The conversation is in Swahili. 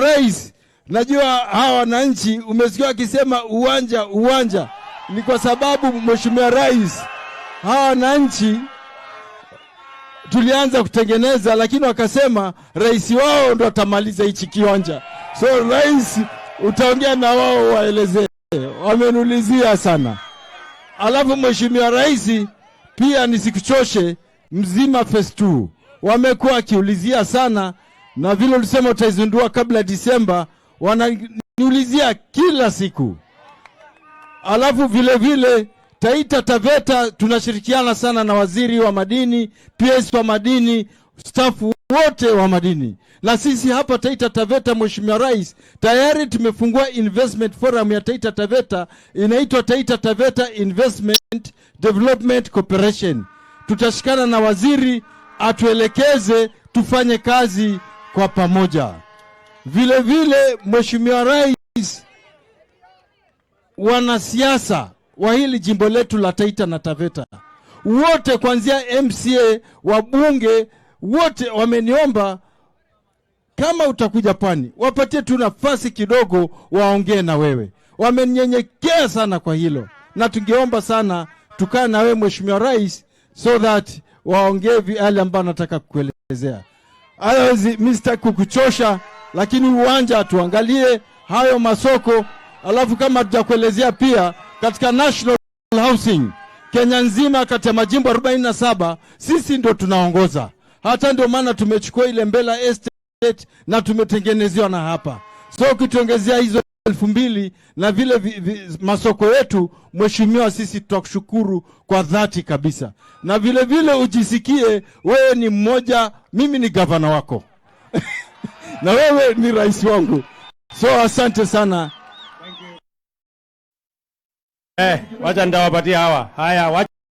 Rais, najua hawa wananchi umesikia akisema uwanja. Ni kwa sababu Mheshimiwa Rais, hawa wananchi tulianza kutengeneza, lakini wakasema rais wao ndo atamaliza hichi kiwanja. So rais, utaongea na wao waelezee, wamenulizia sana. Alafu Mheshimiwa Rais, pia nisikuchoshe, mzima phase 2 wamekuwa wakiulizia sana, na vile ulisema utaizindua kabla Disemba, wananiulizia kila siku. Alafu vile Taita Taveta tunashirikiana sana na waziri wa madini, PS wa madini, staff wote wa madini. Na sisi hapa Taita Taveta, Mheshimiwa Rais, tayari tumefungua investment forum ya Taita Taveta, inaitwa Taita Taveta Investment Development Corporation. Tutashikana na waziri atuelekeze tufanye kazi kwa pamoja. Vile Mheshimiwa Rais, wanasiasa wa hili jimbo letu la Taita na Taveta wote kuanzia MCA, wabunge wote wameniomba kama utakuja Pwani wapatie tu nafasi kidogo waongee na wewe. Wamenyenyekea sana kwa hilo, na tungeomba sana tukae na wewe Mheshimiwa Rais, so that waongee yale ambayo nataka kukuelezea. Mimi sitaki kukuchosha, lakini uwanja tuangalie hayo masoko. Alafu kama tutakuelezea pia katika national housing Kenya nzima, kati ya majimbo 47 sisi ndo tunaongoza. Hata ndio maana tumechukua ile Mbela Estate na tumetengenezewa na hapa. So ukituongezea hizo 2000 na vile masoko yetu, Mheshimiwa, sisi tutakushukuru kwa dhati kabisa. Na vile ujisikie wewe ni mmoja, mimi ni gavana wako na wewe ni rais wangu. So asante sana. Wacha ndawapatia hawa. Haya,